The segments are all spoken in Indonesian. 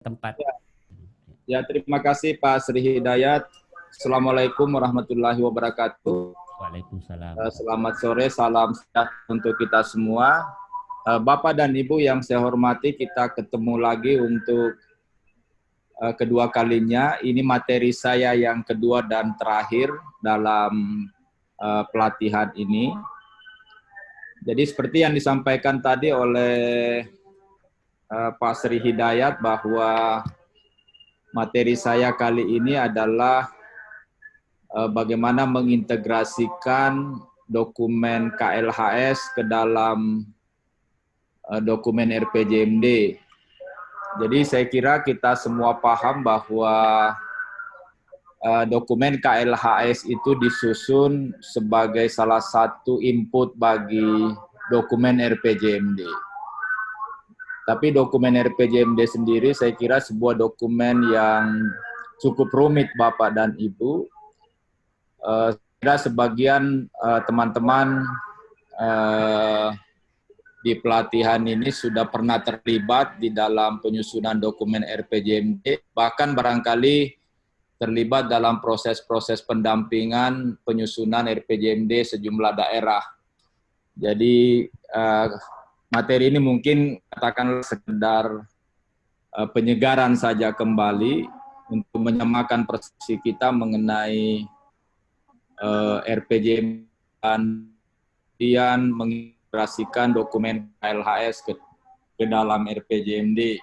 tempat. Ya, terima kasih Pak Sri Hidayat. Assalamualaikum warahmatullahi wabarakatuh. Waalaikumsalam. Selamat sore, salam sehat untuk kita semua. Bapak dan Ibu yang saya hormati, kita ketemu lagi untuk kedua kalinya. Ini materi saya yang kedua dan terakhir dalam pelatihan ini. Jadi seperti yang disampaikan tadi oleh Pak Sri Hidayat bahwa materi saya kali ini adalah bagaimana mengintegrasikan dokumen KLHS ke dalam dokumen RPJMD. Jadi saya kira kita semua paham bahwa dokumen KLHS itu disusun sebagai salah satu input bagi dokumen RPJMD. Tapi dokumen RPJMD sendiri saya kira sebuah dokumen yang cukup rumit Bapak dan Ibu. Kira sebagian teman-teman di pelatihan ini sudah pernah terlibat di dalam penyusunan dokumen RPJMD, bahkan barangkali terlibat dalam proses-proses pendampingan penyusunan RPJMD sejumlah daerah. Jadi materi ini mungkin katakanlah sekedar penyegaran saja kembali untuk menyamakan persepsi kita mengenai RPJMD dan kemudian mengintegrasikan dokumen KLHS ke dalam RPJMD.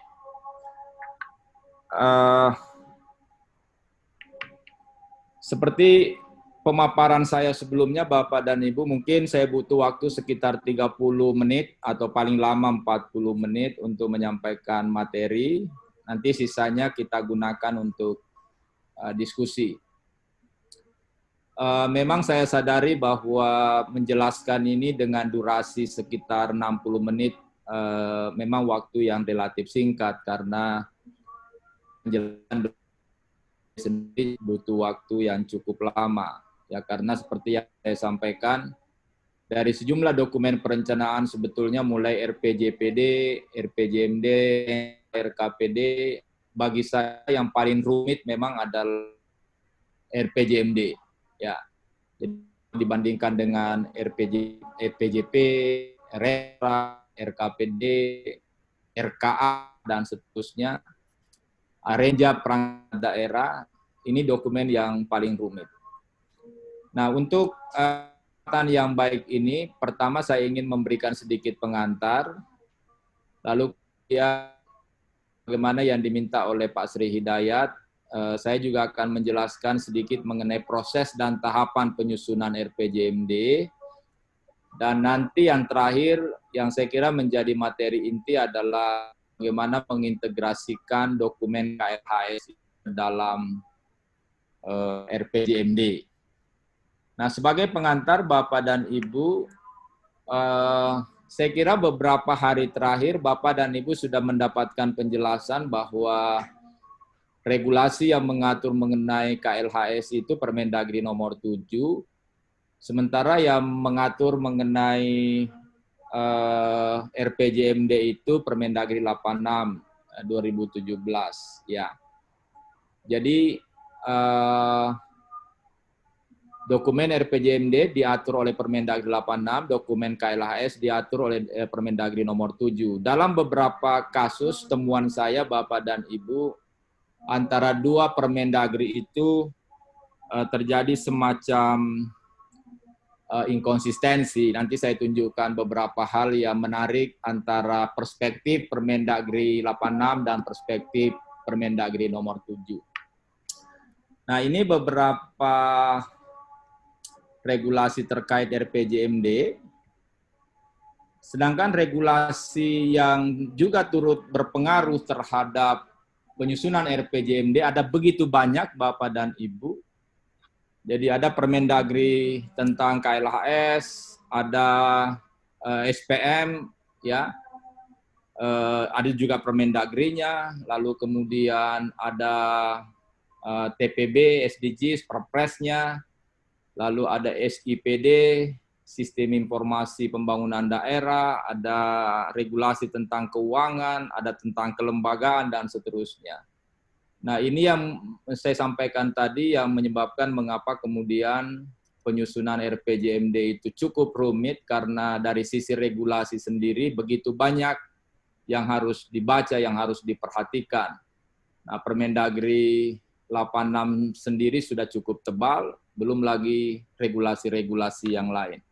Seperti pemaparan saya sebelumnya, Bapak dan Ibu, mungkin saya butuh waktu sekitar 30 menit atau paling lama 40 menit untuk menyampaikan materi. Nanti sisanya kita gunakan untuk diskusi. Memang saya sadari bahwa menjelaskan ini dengan durasi sekitar 60 menit memang waktu yang relatif singkat karena menjelaskan sendiri butuh waktu yang cukup lama. Ya, karena seperti yang saya sampaikan, dari sejumlah dokumen perencanaan sebetulnya mulai RPJPD, RPJMD, RKPD, bagi saya yang paling rumit memang adalah RPJMD. Ya, jadi dibandingkan dengan RPJP, RERA, RKPD, RKA, dan seterusnya, Renja Perangkat Daerah, ini dokumen yang paling rumit. Nah, untuk yang baik ini, pertama saya ingin memberikan sedikit pengantar, lalu ya bagaimana yang diminta oleh Pak Sri Hidayat, saya juga akan menjelaskan sedikit mengenai proses dan tahapan penyusunan RPJMD, dan nanti yang terakhir yang saya kira menjadi materi inti adalah bagaimana mengintegrasikan dokumen KLHS dalam RPJMD. Nah, sebagai pengantar Bapak dan Ibu, saya kira beberapa hari terakhir Bapak dan Ibu sudah mendapatkan penjelasan bahwa regulasi yang mengatur mengenai KLHS itu Permendagri nomor 7, sementara yang mengatur mengenai RPJMD itu Permendagri 86 2017 ya. Jadi dokumen RPJMD diatur oleh Permendagri 86, dokumen KLHS diatur oleh Permendagri nomor 7. Dalam beberapa kasus temuan saya Bapak dan Ibu, antara dua Permendagri itu terjadi semacam inkonsistensi. Nanti saya tunjukkan beberapa hal yang menarik antara perspektif Permendagri 86 dan perspektif Permendagri nomor 7. Nah, ini beberapa regulasi terkait RPJMD. Sedangkan regulasi yang juga turut berpengaruh terhadap penyusunan RPJMD ada begitu banyak Bapak dan Ibu. Jadi ada Permendagri tentang KLHS, ada SPM, ya, ada juga Permendagrinya, lalu kemudian ada TPB, SDGs, Perpresnya, lalu ada SIPD, sistem informasi pembangunan daerah, ada regulasi tentang keuangan, ada tentang kelembagaan, dan seterusnya. Nah, ini yang saya sampaikan tadi yang menyebabkan mengapa kemudian penyusunan RPJMD itu cukup rumit, karena dari sisi regulasi sendiri begitu banyak yang harus dibaca, yang harus diperhatikan. Nah, Permendagri 86 sendiri sudah cukup tebal, belum lagi regulasi-regulasi yang lain.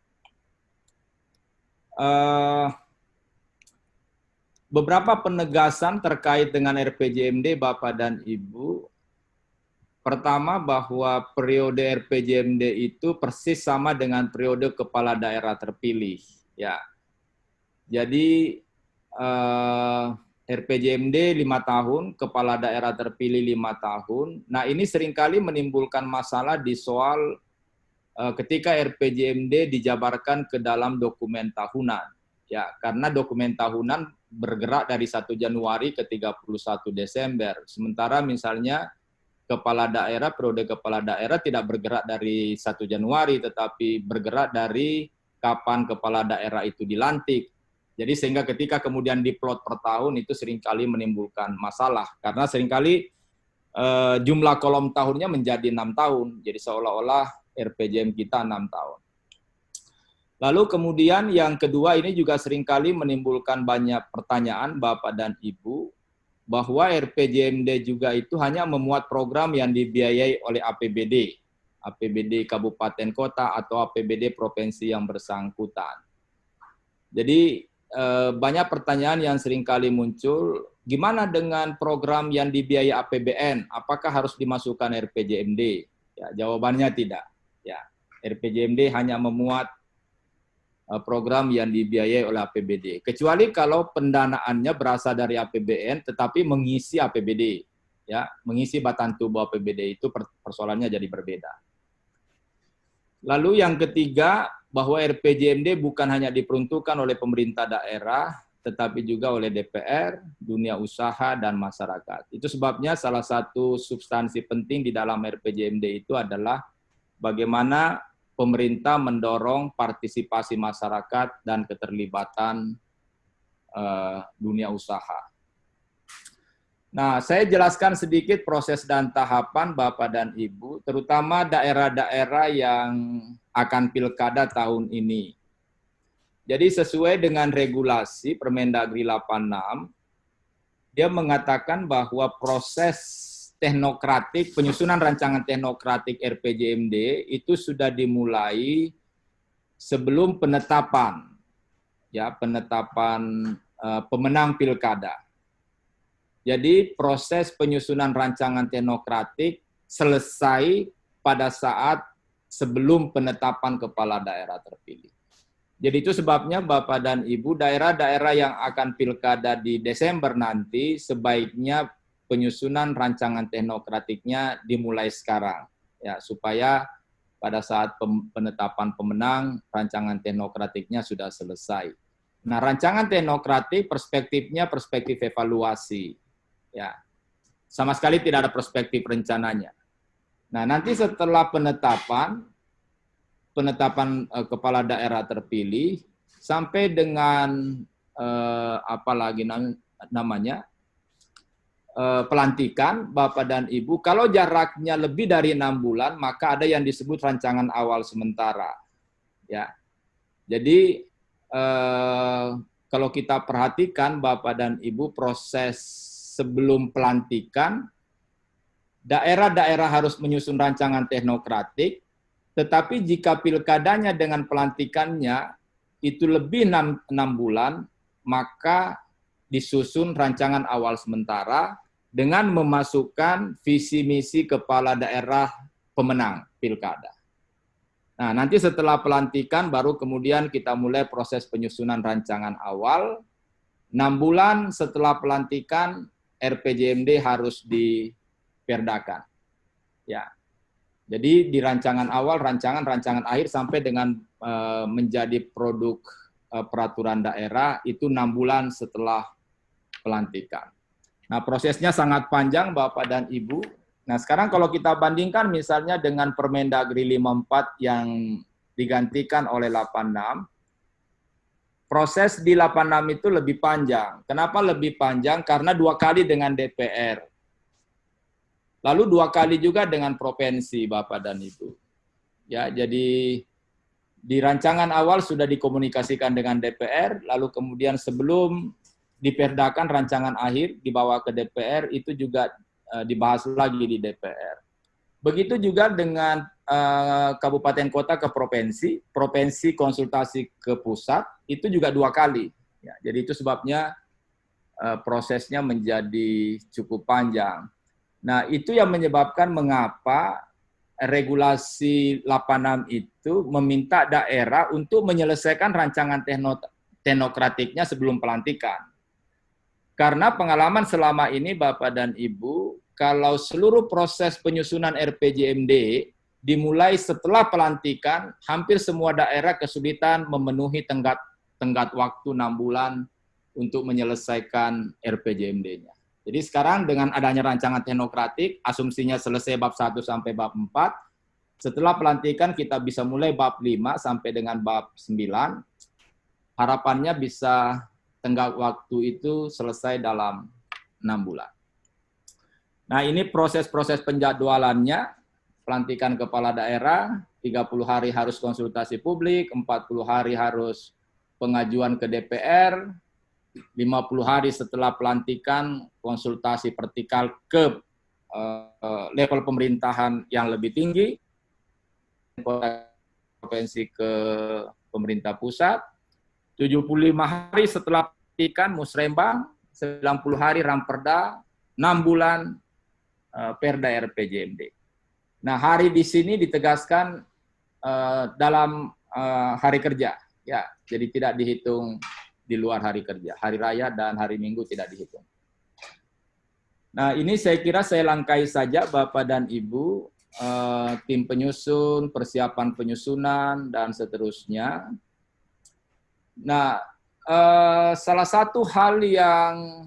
Beberapa penegasan terkait dengan RPJMD, Bapak dan Ibu. Pertama, bahwa periode RPJMD itu persis sama dengan periode kepala daerah terpilih. Ya, jadi RPJMD 5 tahun, kepala daerah terpilih 5 tahun. Nah, ini seringkali menimbulkan masalah di soal ketika RPJMD dijabarkan ke dalam dokumen tahunan. Ya, karena dokumen tahunan bergerak dari 1 Januari ke 31 Desember. Sementara misalnya kepala daerah, periode kepala daerah tidak bergerak dari 1 Januari, tetapi bergerak dari kapan kepala daerah itu dilantik. Jadi sehingga ketika kemudian diplot per tahun itu seringkali menimbulkan masalah. Karena seringkali jumlah kolom tahunnya menjadi 6 tahun. Jadi seolah-olah RPJM kita 6 tahun. Lalu kemudian yang kedua, ini juga seringkali menimbulkan banyak pertanyaan Bapak dan Ibu, bahwa RPJMD juga itu hanya memuat program yang dibiayai oleh APBD, APBD Kabupaten Kota atau APBD Provinsi yang bersangkutan. Jadi banyak pertanyaan yang seringkali muncul, gimana dengan program yang dibiayai APBN, apakah harus dimasukkan RPJMD? Ya, jawabannya tidak. Ya, RPJMD hanya memuat program yang dibiayai oleh APBD. Kecuali kalau pendanaannya berasal dari APBN tetapi mengisi APBD. Ya, mengisi batang tubuh APBD itu persoalannya jadi berbeda. Lalu yang ketiga, bahwa RPJMD bukan hanya diperuntukkan oleh pemerintah daerah, tetapi juga oleh DPR, dunia usaha, dan masyarakat. Itu sebabnya salah satu substansi penting di dalam RPJMD itu adalah bagaimana pemerintah mendorong partisipasi masyarakat dan keterlibatan dunia usaha. Nah, saya jelaskan sedikit proses dan tahapan Bapak dan Ibu, terutama daerah-daerah yang akan pilkada tahun ini. Jadi sesuai dengan regulasi Permendagri 86, dia mengatakan bahwa proses teknokratik, penyusunan rancangan teknokratik RPJMD itu sudah dimulai sebelum penetapan, ya, penetapan pemenang pilkada. Jadi proses penyusunan rancangan teknokratik selesai pada saat sebelum penetapan kepala daerah terpilih. Jadi itu sebabnya Bapak dan Ibu, daerah-daerah yang akan pilkada di Desember nanti sebaiknya penyusunan rancangan teknokratiknya dimulai sekarang, ya, supaya pada saat penetapan pemenang rancangan teknokratiknya sudah selesai. Nah, rancangan teknokratik perspektifnya perspektif evaluasi, ya, sama sekali tidak ada perspektif rencananya. Nah, nanti setelah penetapan kepala daerah terpilih sampai dengan pelantikan Bapak dan Ibu, kalau jaraknya lebih dari 6 bulan, maka ada yang disebut rancangan awal sementara. Ya, jadi kalau kita perhatikan Bapak dan Ibu, proses sebelum pelantikan, daerah-daerah harus menyusun rancangan teknokratik, tetapi jika pilkadanya dengan pelantikannya itu lebih 6 bulan, maka disusun rancangan awal sementara dengan memasukkan visi misi kepala daerah pemenang pilkada. Nah, nanti setelah pelantikan baru kemudian kita mulai proses penyusunan rancangan awal. 6 bulan setelah pelantikan RPJMD harus diperdakan. Ya. Jadi di rancangan awal, rancangan akhir sampai dengan menjadi produk peraturan daerah itu 6 bulan setelah pelantikan. Nah, prosesnya sangat panjang Bapak dan Ibu. Nah, sekarang kalau kita bandingkan misalnya dengan Permendagri 54 yang digantikan oleh 86. Proses di 86 itu lebih panjang. Kenapa lebih panjang? Karena 2 kali dengan DPR. Lalu 2 kali juga dengan provinsi, Bapak dan Ibu. Ya, jadi di rancangan awal sudah dikomunikasikan dengan DPR, lalu kemudian sebelum diperdakan rancangan akhir dibawa ke DPR, itu juga dibahas lagi di DPR. Begitu juga dengan kabupaten kota ke provinsi, provinsi konsultasi ke pusat, itu juga 2 kali. Ya, jadi itu sebabnya prosesnya menjadi cukup panjang. Nah, itu yang menyebabkan mengapa regulasi 86 itu meminta daerah untuk menyelesaikan rancangan teknokratiknya sebelum pelantikan. Karena pengalaman selama ini Bapak dan Ibu, kalau seluruh proses penyusunan RPJMD dimulai setelah pelantikan, hampir semua daerah kesulitan memenuhi tenggat waktu 6 bulan untuk menyelesaikan RPJMD-nya. Jadi sekarang dengan adanya rancangan teknokratik, asumsinya selesai bab 1 sampai bab 4, setelah pelantikan kita bisa mulai bab 5 sampai dengan bab 9, harapannya bisa tenggat waktu itu selesai dalam 6 bulan. Nah, ini proses-proses penjadwalannya, pelantikan kepala daerah, 30 hari harus konsultasi publik, 40 hari harus pengajuan ke DPR, 50 hari setelah pelantikan konsultasi vertikal ke level pemerintahan yang lebih tinggi, provinsi ke pemerintah pusat, 75 hari setelah pelantikan musrembang, 90 hari ramperda, 6 bulan perda RPJMD. Nah, hari di sini ditegaskan dalam hari kerja, ya, jadi tidak dihitung di luar hari kerja. Hari raya dan hari Minggu tidak dihitung. Nah, ini saya kira saya langkai saja Bapak dan Ibu, tim penyusun, persiapan penyusunan, dan seterusnya. Nah, salah satu hal yang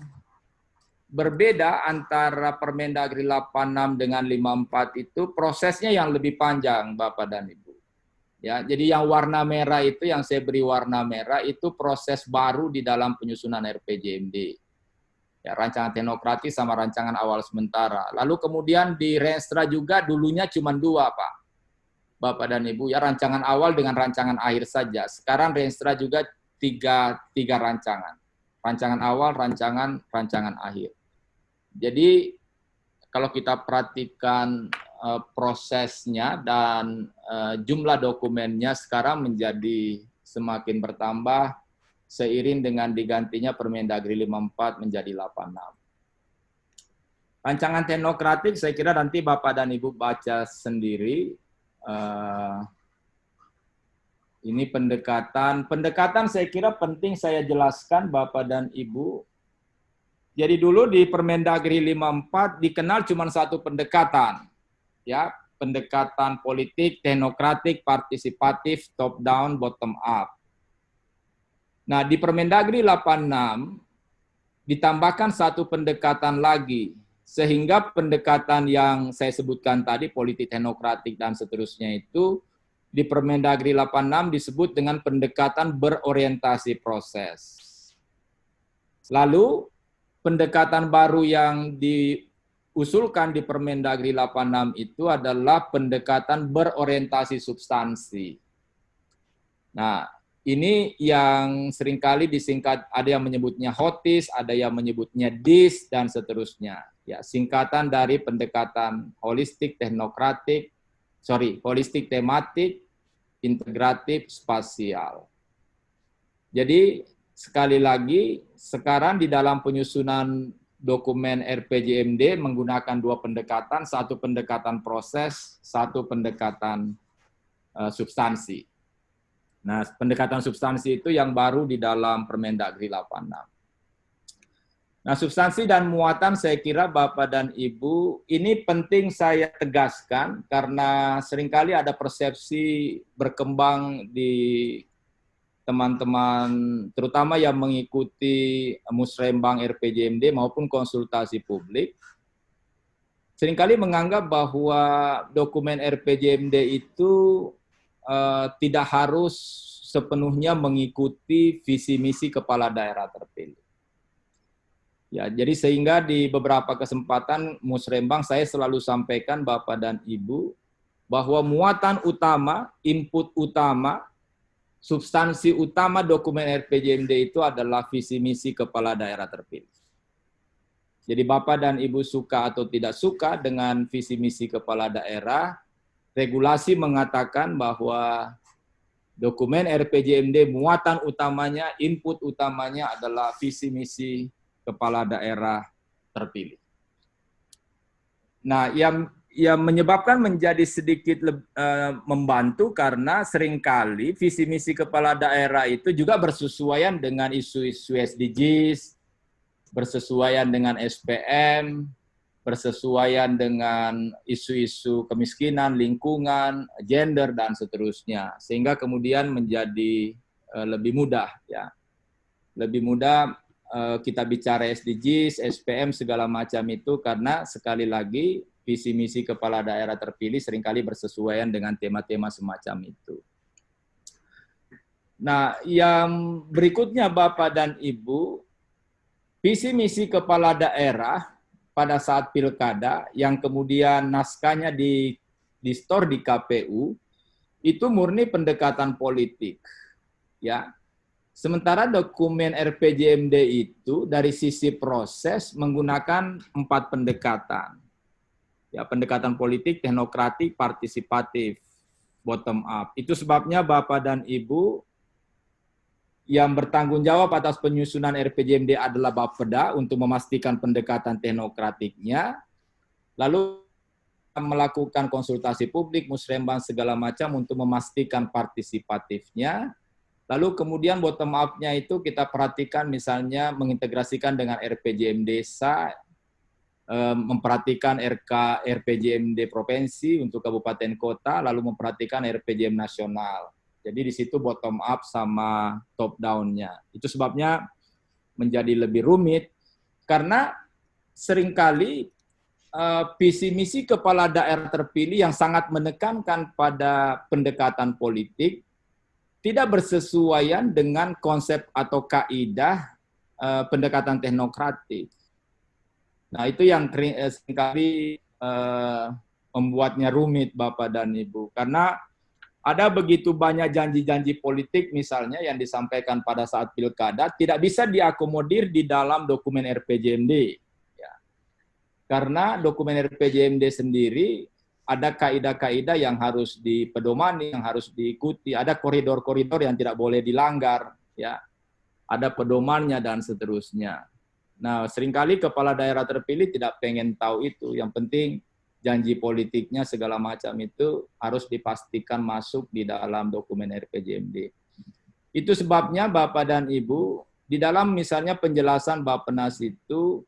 berbeda antara Permendagri 86 dengan 54 itu prosesnya yang lebih panjang Bapak dan Ibu. Ya, jadi yang warna merah itu, yang saya beri warna merah itu proses baru di dalam penyusunan RPJMD. Ya, rancangan teknokratis sama rancangan awal sementara. Lalu kemudian di Renstra juga dulunya cuma 2, Pak. Bapak dan Ibu, ya, rancangan awal dengan rancangan akhir saja. Sekarang Renstra juga tiga rancangan. Rancangan awal, rancangan akhir. Jadi kalau kita perhatikan prosesnya dan jumlah dokumennya sekarang menjadi semakin bertambah seiring dengan digantinya Permendagri 54 menjadi 86. Rancangan teknokratik saya kira nanti Bapak dan Ibu baca sendiri. Ini pendekatan saya kira penting saya jelaskan Bapak dan Ibu. Jadi dulu di Permendagri 54 dikenal cuma satu pendekatan, ya, pendekatan politik, teknokratik, partisipatif, top down, bottom up. Nah, di Permendagri 86 ditambahkan satu pendekatan lagi, sehingga pendekatan yang saya sebutkan tadi, politik, teknokratik, dan seterusnya itu, di Permendagri 86 disebut dengan pendekatan berorientasi proses. Lalu, pendekatan baru yang diusulkan di Permendagri 86 itu adalah pendekatan berorientasi substansi. Nah, ini yang seringkali disingkat, ada yang menyebutnya HOTIS, ada yang menyebutnya DIS, dan seterusnya. Ya, singkatan dari pendekatan holistik, holistik tematik, integratif, spasial. Jadi, sekali lagi, sekarang di dalam penyusunan dokumen RPJMD menggunakan 2 pendekatan, satu pendekatan proses, satu pendekatan substansi. Nah, pendekatan substansi itu yang baru di dalam Permendagri 86. Nah, substansi dan muatan saya kira Bapak dan Ibu, ini penting saya tegaskan karena seringkali ada persepsi berkembang di teman-teman, terutama yang mengikuti musrembang RPJMD maupun konsultasi publik, seringkali menganggap bahwa dokumen RPJMD itu tidak harus sepenuhnya mengikuti visi misi kepala daerah terpilih. Ya, jadi sehingga di beberapa kesempatan Musrembang saya selalu sampaikan Bapak dan Ibu bahwa muatan utama, input utama, substansi utama dokumen RPJMD itu adalah visi misi kepala daerah terpilih. Jadi Bapak dan Ibu suka atau tidak suka dengan visi misi kepala daerah, regulasi mengatakan bahwa dokumen RPJMD muatan utamanya, input utamanya adalah visi misi kepala daerah terpilih. Nah, yang menyebabkan menjadi sedikit membantu karena seringkali visi misi kepala daerah itu juga bersesuaian dengan isu-isu SDGs, bersesuaian dengan SPM, bersesuaian dengan isu-isu kemiskinan, lingkungan, gender, dan seterusnya. Sehingga kemudian menjadi lebih mudah, ya, lebih mudah kita bicara SDGs, SPM, segala macam itu karena sekali lagi visi misi kepala daerah terpilih seringkali bersesuaian dengan tema-tema semacam itu. Nah, yang berikutnya Bapak dan Ibu, visi misi kepala daerah pada saat pilkada yang kemudian naskahnya di store di KPU itu murni pendekatan politik, ya. Sementara dokumen RPJMD itu dari sisi proses menggunakan 4 pendekatan. Ya, pendekatan politik, teknokratik, partisipatif, bottom up. Itu sebabnya Bapak dan Ibu yang bertanggung jawab atas penyusunan RPJMD adalah Bapeda untuk memastikan pendekatan teknokratiknya, lalu melakukan konsultasi publik, musrembang segala macam untuk memastikan partisipatifnya. Lalu kemudian bottom up-nya itu kita perhatikan misalnya mengintegrasikan dengan RPJM desa, memperhatikan RPJMD provinsi untuk kabupaten kota, lalu memperhatikan RPJM nasional. Jadi di situ bottom up sama top down-nya. Itu sebabnya menjadi lebih rumit karena seringkali visi misi kepala daerah terpilih yang sangat menekankan pada pendekatan politik tidak bersesuaian dengan konsep atau kaidah pendekatan teknokratik. Nah, itu yang seringkali membuatnya rumit Bapak dan Ibu. Karena ada begitu banyak janji-janji politik misalnya yang disampaikan pada saat pilkada tidak bisa diakomodir di dalam dokumen RPJMD. Ya. Karena dokumen RPJMD sendiri ada kaidah-kaidah yang harus dipedomani, yang harus diikuti, ada koridor-koridor yang tidak boleh dilanggar, ya, ada pedomannya dan seterusnya. Nah, seringkali kepala daerah terpilih tidak pengen tahu itu. Yang penting janji politiknya segala macam itu harus dipastikan masuk di dalam dokumen RPJMD. Itu sebabnya Bapak dan Ibu di dalam misalnya penjelasan Bappenas itu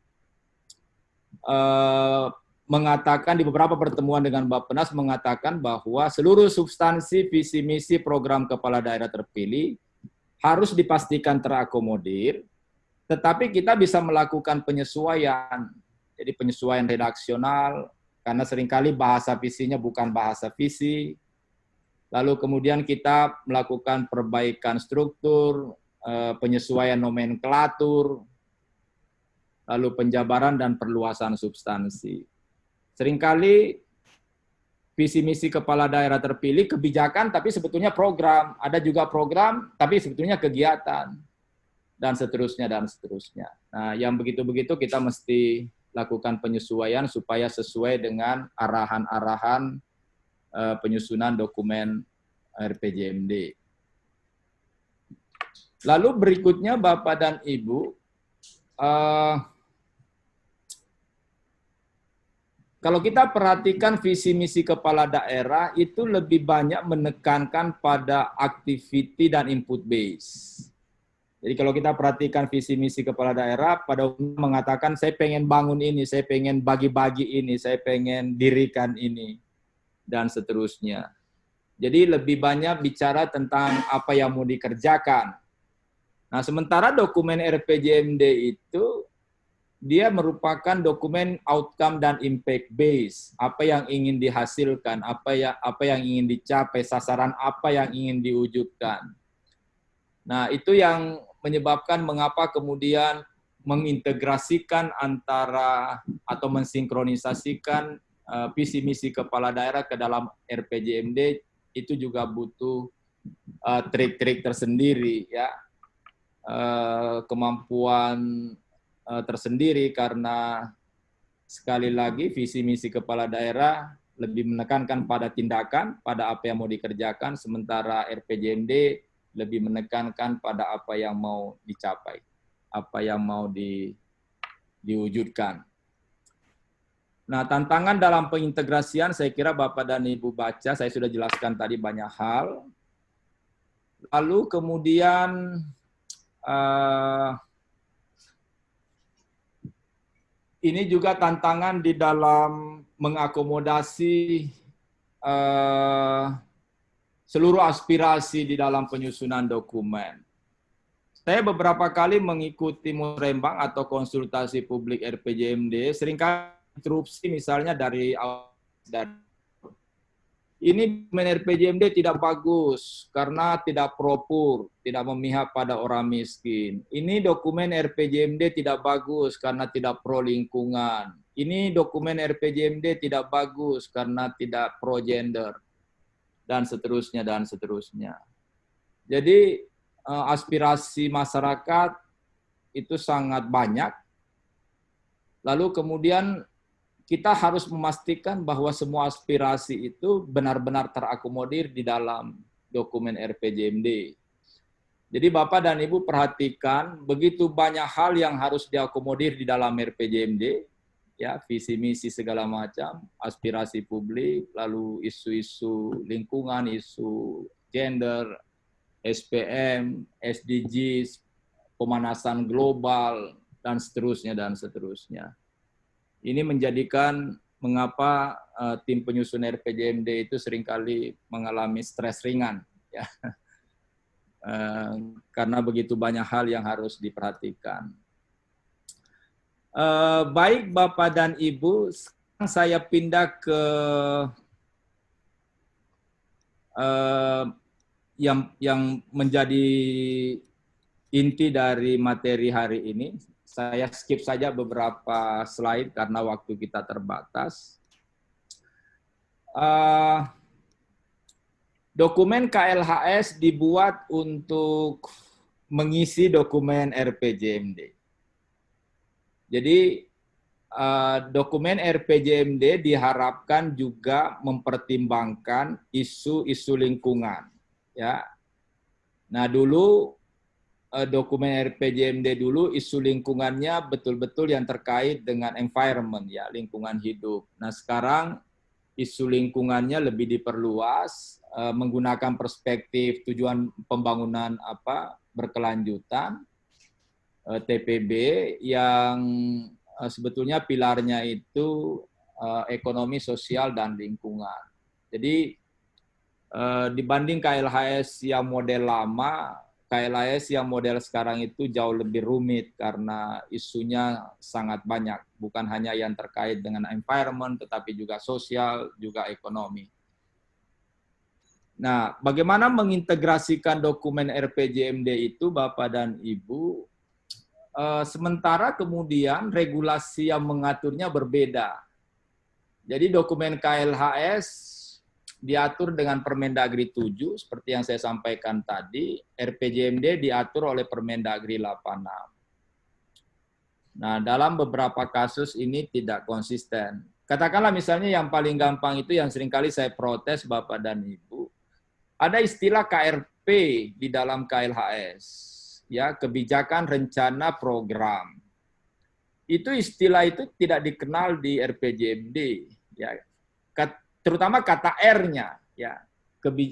mengatakan di beberapa pertemuan dengan Bappenas mengatakan bahwa seluruh substansi visi misi program kepala daerah terpilih harus dipastikan terakomodir, tetapi kita bisa melakukan penyesuaian. Jadi penyesuaian redaksional karena seringkali bahasa visinya bukan bahasa visi. Lalu kemudian kita melakukan perbaikan struktur, penyesuaian nomenklatur, lalu penjabaran dan perluasan substansi. Seringkali visi misi kepala daerah terpilih kebijakan tapi sebetulnya program, ada juga program tapi sebetulnya kegiatan dan seterusnya dan seterusnya. Nah, yang begitu-begitu kita mesti lakukan penyesuaian supaya sesuai dengan arahan-arahan penyusunan dokumen RPJMD. Lalu berikutnya Bapak dan Ibu, kalau kita perhatikan visi misi kepala daerah itu lebih banyak menekankan pada activity dan input base. Jadi kalau kita perhatikan visi misi kepala daerah pada umumnya mengatakan saya pengen bangun ini, saya pengen bagi-bagi ini, saya pengen dirikan ini dan seterusnya. Jadi lebih banyak bicara tentang apa yang mau dikerjakan. Nah, sementara dokumen RPJMD itu dia merupakan dokumen outcome dan impact base. Apa yang ingin dihasilkan, apa yang ingin dicapai, sasaran apa yang ingin diwujudkan. Nah, itu yang menyebabkan mengapa kemudian mengintegrasikan antara atau mensinkronisasikan visi misi kepala daerah ke dalam RPJMD itu juga butuh trik-trik tersendiri, ya, kemampuan tersendiri, karena sekali lagi visi misi kepala daerah lebih menekankan pada tindakan, pada apa yang mau dikerjakan, sementara RPJMD lebih menekankan pada apa yang mau dicapai, apa yang mau diwujudkan. Nah, tantangan dalam pengintegrasian saya kira Bapak dan Ibu baca, saya sudah jelaskan tadi banyak hal. Lalu kemudian ini juga tantangan di dalam mengakomodasi seluruh aspirasi di dalam penyusunan dokumen. Saya beberapa kali mengikuti musrembang atau konsultasi publik RPJMD, seringkali interupsi misalnya dari ini RPJMD tidak bagus karena tidak propur, tidak memihak pada orang miskin. Ini dokumen RPJMD tidak bagus karena tidak pro lingkungan. Ini dokumen RPJMD tidak bagus karena tidak pro gender, dan seterusnya dan seterusnya. Jadi aspirasi masyarakat itu sangat banyak. Lalu kemudian kita harus memastikan bahwa semua aspirasi itu benar-benar terakomodir di dalam dokumen RPJMD. Jadi Bapak dan Ibu perhatikan, begitu banyak hal yang harus diakomodir di dalam RPJMD, ya, visi misi segala macam, aspirasi publik, lalu isu-isu lingkungan, isu gender, SPM, SDGs, pemanasan global, dan seterusnya dan seterusnya. Ini menjadikan mengapa tim penyusun RPJMD itu seringkali mengalami stres ringan, ya. Karena begitu banyak hal yang harus diperhatikan. Baik Bapak dan Ibu, sekarang saya pindah ke yang menjadi inti dari materi hari ini. Saya skip saja beberapa slide karena waktu kita terbatas. Dokumen KLHS dibuat untuk mengisi dokumen RPJMD. Jadi dokumen RPJMD diharapkan juga mempertimbangkan isu-isu lingkungan. Ya. Nah, dulu dokumen RPJMD dulu isu lingkungannya betul-betul yang terkait dengan environment, ya, lingkungan hidup. Nah, sekarang isu lingkungannya lebih diperluas menggunakan perspektif tujuan pembangunan berkelanjutan, TPB, yang sebetulnya pilarnya itu ekonomi, sosial, dan lingkungan. Jadi dibanding KLHS yang model lama, KLHS yang model sekarang itu jauh lebih rumit karena isunya sangat banyak, bukan hanya yang terkait dengan environment, tetapi juga sosial, juga ekonomi. Nah, bagaimana mengintegrasikan dokumen RPJMD itu, Bapak dan Ibu, sementara kemudian regulasi yang mengaturnya berbeda. Jadi dokumen KLHS diatur dengan Permendagri 7, seperti yang saya sampaikan tadi, RPJMD diatur oleh Permendagri 86. Nah, dalam beberapa kasus ini tidak konsisten. Katakanlah misalnya yang paling gampang itu yang seringkali saya protes Bapak dan Ibu, ada istilah KRP di dalam KLHS, ya, kebijakan rencana program. Itu istilah itu tidak dikenal di RPJMD, ya. Terutama kata R-nya, ya,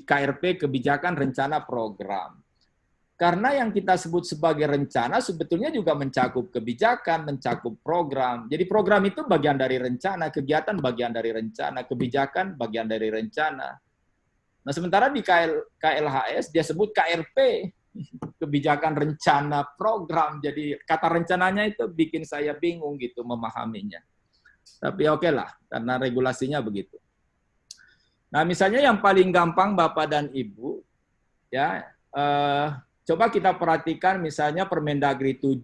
KRP, kebijakan rencana program. Karena yang kita sebut sebagai rencana sebetulnya juga mencakup kebijakan, mencakup program. Jadi program itu bagian dari rencana, kegiatan bagian dari rencana, kebijakan bagian dari rencana. Nah, sementara di KLHS dia sebut KRP, kebijakan rencana program. Jadi kata rencananya itu bikin saya bingung gitu memahaminya. Tapi oke lah, karena regulasinya begitu. Nah, misalnya yang paling gampang Bapak dan Ibu, ya, coba kita perhatikan misalnya Permendagri 7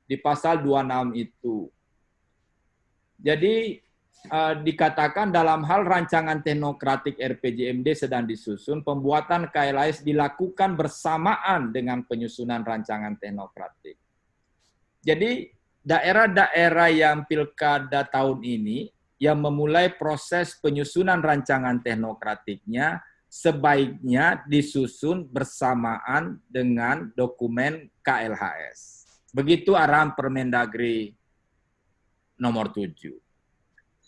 di pasal 26 itu. Jadi dikatakan dalam hal rancangan teknokratik RPJMD sedang disusun, pembuatan KLHS dilakukan bersamaan dengan penyusunan rancangan teknokratik. Jadi daerah-daerah yang pilkada tahun ini yang memulai proses penyusunan rancangan teknokratiknya sebaiknya disusun bersamaan dengan dokumen KLHS. Begitu arahan Permendagri nomor 7.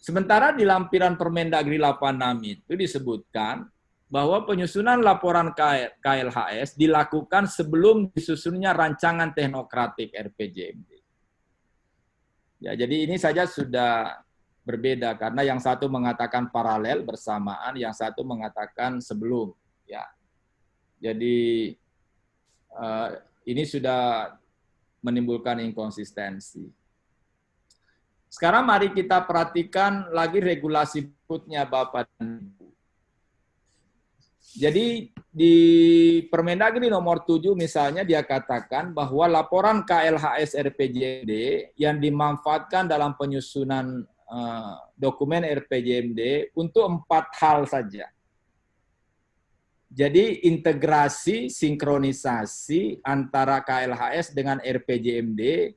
Sementara di lampiran Permendagri 86 itu disebutkan bahwa penyusunan laporan KLHS dilakukan sebelum disusunnya rancangan teknokratik RPJMD. Ya, jadi ini saja sudah berbeda karena yang satu mengatakan paralel bersamaan, yang satu mengatakan sebelum. Ya, jadi ini sudah menimbulkan inkonsistensi. Sekarang mari kita perhatikan lagi regulasi berikutnya Bapak dan Ibu. Jadi di Permendagri nomor 7 misalnya dia katakan bahwa laporan KLHS RPJMD yang dimanfaatkan dalam penyusunan dokumen RPJMD untuk 4 hal saja. Jadi integrasi, sinkronisasi antara KLHS dengan RPJMD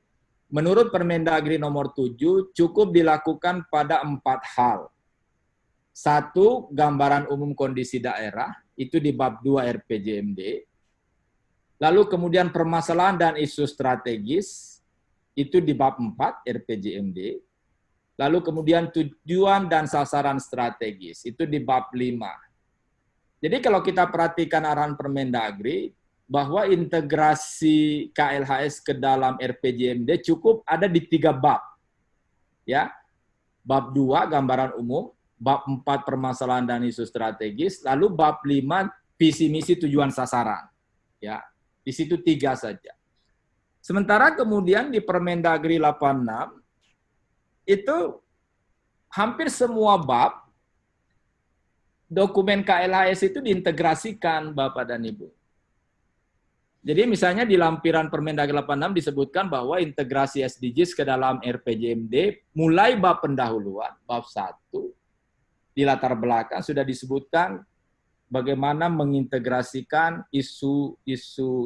menurut Permendagri nomor 7 cukup dilakukan pada 4 hal. 1, gambaran umum kondisi daerah, itu di bab 2 RPJMD. Lalu kemudian permasalahan dan isu strategis, itu di bab 4 RPJMD. Lalu kemudian tujuan dan sasaran strategis, itu di bab 5. Jadi kalau kita perhatikan arahan Permendagri, bahwa integrasi KLHS ke dalam RPJMD cukup ada di 3 bab. Ya. Bab 2 gambaran umum, bab 4 permasalahan dan isu strategis, lalu bab 5 visi misi tujuan sasaran. Ya. Di situ 3 saja. Sementara kemudian di Permendagri 86 itu hampir semua bab dokumen KLHS itu diintegrasikan Bapak dan Ibu. Jadi misalnya di lampiran Permendagri 86 disebutkan bahwa integrasi SDGs ke dalam RPJMD mulai bab pendahuluan, bab 1, di latar belakang sudah disebutkan bagaimana mengintegrasikan isu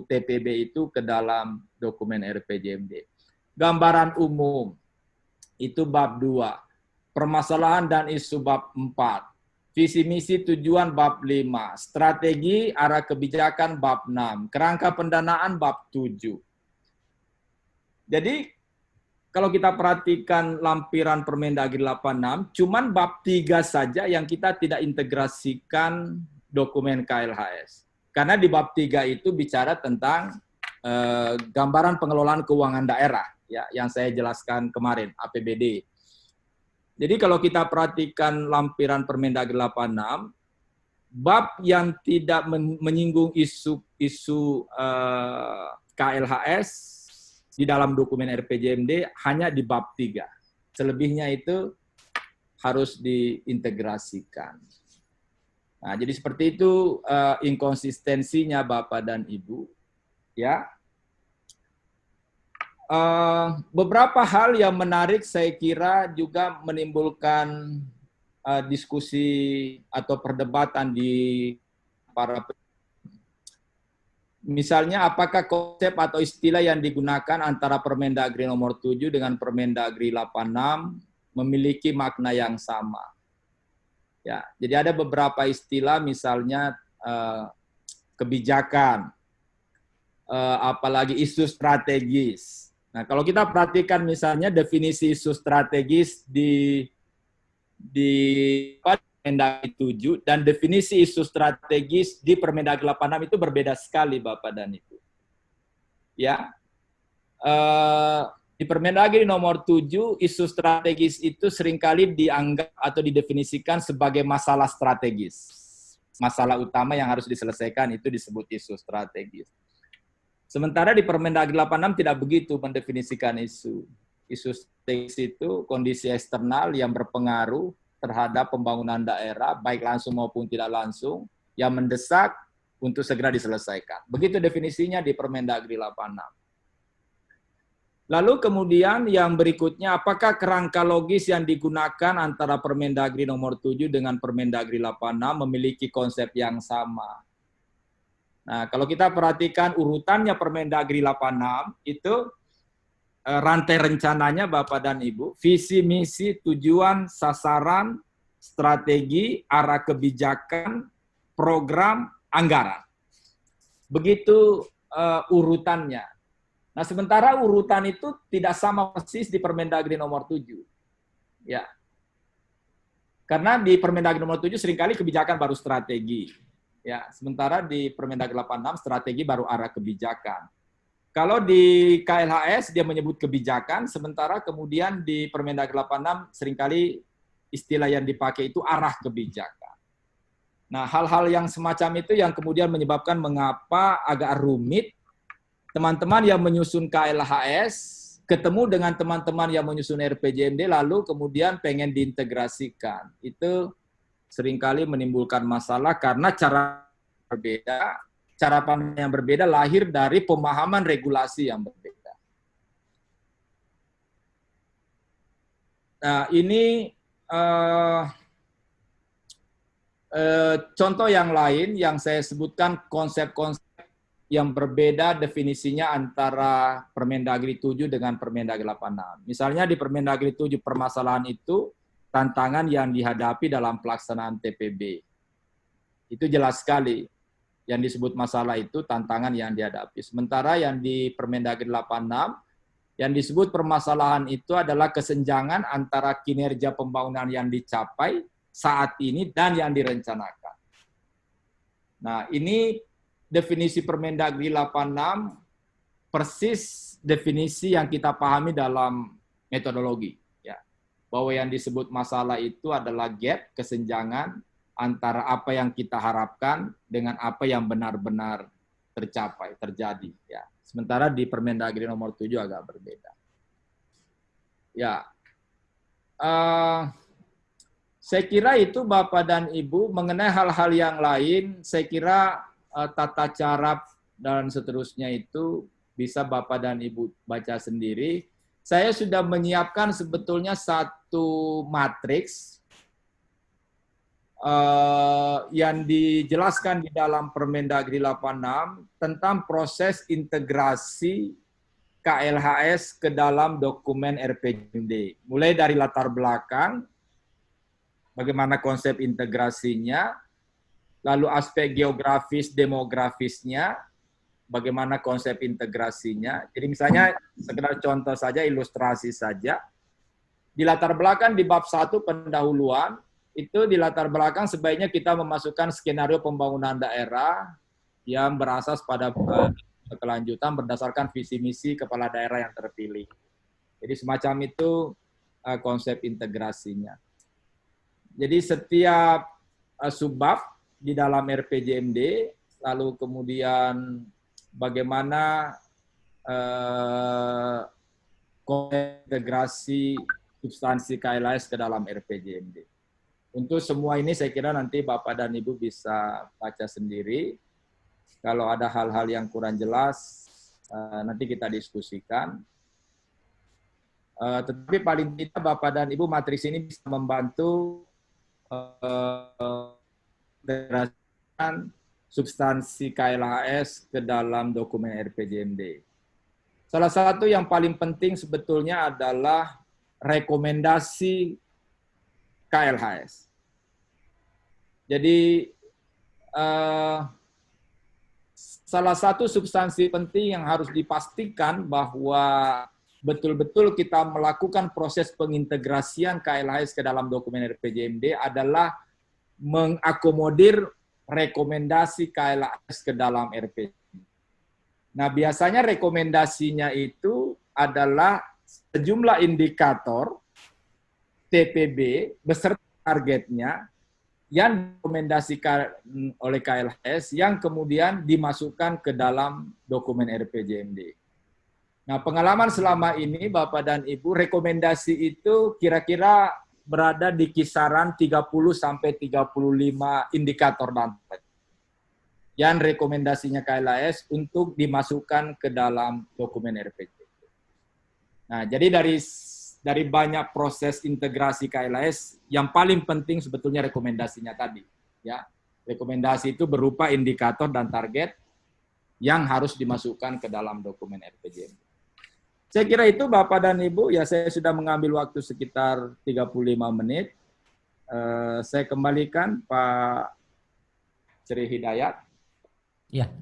TPB itu ke dalam dokumen RPJMD. Gambaran umum, itu bab 2. Permasalahan dan isu bab 4. Visi misi tujuan bab 5, strategi arah kebijakan bab 6, kerangka pendanaan bab 7. Jadi kalau kita perhatikan lampiran Permendagri 86, cuman bab 3 saja yang kita tidak integrasikan dokumen KLHS. Karena di bab 3 itu bicara tentang gambaran pengelolaan keuangan daerah, ya, yang saya jelaskan kemarin, APBD. Jadi kalau kita perhatikan lampiran Permendagri 86, bab yang tidak menyinggung isu KLHS di dalam dokumen RPJMD hanya di bab 3. Selebihnya itu harus diintegrasikan. Nah, jadi seperti itu inkonsistensinya Bapak dan Ibu. Ya. Beberapa hal yang menarik saya kira juga menimbulkan diskusi atau perdebatan di para. Misalnya apakah konsep atau istilah yang digunakan antara Permendagri nomor 7 dengan Permendagri 86 memiliki makna yang sama. Ya, jadi ada beberapa istilah misalnya kebijakan, apalagi isu strategis. Nah, kalau kita perhatikan misalnya definisi isu strategis di Permendagri 7 dan definisi isu strategis di Permendagri 86 itu berbeda sekali Bapak dan Ibu. Ya. Di Permendagri nomor 7 isu strategis itu seringkali dianggap atau didefinisikan sebagai masalah strategis. Masalah utama yang harus diselesaikan itu disebut isu strategis. Sementara di Permendagri 86 tidak begitu mendefinisikan isu. Isu strategis itu kondisi eksternal yang berpengaruh terhadap pembangunan daerah, baik langsung maupun tidak langsung, yang mendesak untuk segera diselesaikan. Begitu definisinya di Permendagri 86. Lalu kemudian yang berikutnya, apakah kerangka logis yang digunakan antara Permendagri nomor 7 dengan Permendagri 86 memiliki konsep yang sama? Nah, kalau kita perhatikan urutannya Permendagri 86, itu rantai rencananya Bapak dan Ibu, visi, misi, tujuan, sasaran, strategi, arah kebijakan, program, anggaran. Begitu urutannya. Nah, sementara urutan itu tidak sama persis di Permendagri nomor 7. Ya. Karena di Permendagri nomor 7 seringkali kebijakan baru strategi. Ya, sementara di Permendagri 86 strategi baru arah kebijakan. Kalau di KLHS dia menyebut kebijakan, sementara kemudian di Permendagri 86 seringkali istilah yang dipakai itu arah kebijakan. Nah, hal-hal yang semacam itu yang kemudian menyebabkan mengapa agak rumit teman-teman yang menyusun KLHS ketemu dengan teman-teman yang menyusun RPJMD lalu kemudian pengen diintegrasikan. Itu seringkali menimbulkan masalah karena cara berbeda, cara pandang yang berbeda lahir dari pemahaman regulasi yang berbeda. Nah, ini contoh yang lain yang saya sebutkan konsep-konsep yang berbeda definisinya antara Permendagri 7 dengan Permendagri 86. Misalnya di Permendagri 7 permasalahan itu tantangan yang dihadapi dalam pelaksanaan TPB. Itu jelas sekali. Yang disebut masalah itu tantangan yang dihadapi. Sementara yang di Permendagri 86, yang disebut permasalahan itu adalah kesenjangan antara kinerja pembangunan yang dicapai saat ini dan yang direncanakan. Nah, ini definisi Permendagri 86 persis definisi yang kita pahami dalam metodologi. Ya. Bahwa yang disebut masalah itu adalah gap, kesenjangan, antara apa yang kita harapkan dengan apa yang benar-benar tercapai, terjadi. Ya. Sementara di Permendagri nomor 7 agak berbeda. Ya, saya kira itu Bapak dan Ibu mengenai hal-hal yang lain, saya kira tata cara dan seterusnya itu bisa Bapak dan Ibu baca sendiri. Saya sudah menyiapkan sebetulnya satu matriks yang dijelaskan di dalam Permendagri 86 tentang proses integrasi KLHS ke dalam dokumen RPJMD. Mulai dari latar belakang, bagaimana konsep integrasinya, lalu aspek geografis, demografisnya, bagaimana konsep integrasinya. Jadi misalnya, sekedar contoh saja, ilustrasi saja. Di latar belakang di bab 1 pendahuluan, itu di latar belakang sebaiknya kita memasukkan skenario pembangunan daerah yang berasas pada kelanjutan berdasarkan visi misi kepala daerah yang terpilih. Jadi semacam itu konsep integrasinya. Jadi setiap subbab di dalam RPJMD, lalu kemudian bagaimana integrasi substansi KLHS ke dalam RPJMD. Untuk semua ini saya kira nanti Bapak dan Ibu bisa baca sendiri. Kalau ada hal-hal yang kurang jelas, nanti kita diskusikan. Tetapi paling tidak Bapak dan Ibu matriks ini bisa membantu substansi KLHS ke dalam dokumen RPJMD. Salah satu yang paling penting sebetulnya adalah rekomendasi KLHS. Jadi salah satu substansi penting yang harus dipastikan bahwa betul-betul kita melakukan proses pengintegrasian KLHS ke dalam dokumen RPJMD adalah mengakomodir rekomendasi KLHS ke dalam RPJMD. Nah, biasanya rekomendasinya itu adalah sejumlah indikator TPB beserta targetnya yang direkomendasikan oleh KLHS yang kemudian dimasukkan ke dalam dokumen RPJMD. Nah, pengalaman selama ini Bapak dan Ibu, rekomendasi itu kira-kira berada di kisaran 30 sampai 35 indikator dan yang rekomendasinya KLHS untuk dimasukkan ke dalam dokumen RPJMD. Nah, jadi dari banyak proses integrasi KLHS, yang paling penting sebetulnya rekomendasinya tadi. Ya, rekomendasi itu berupa indikator dan target yang harus dimasukkan ke dalam dokumen RPJMD. Saya kira itu Bapak dan Ibu, ya saya sudah mengambil waktu sekitar 35 menit. Saya kembalikan Pak Sri Hidayat. Ya,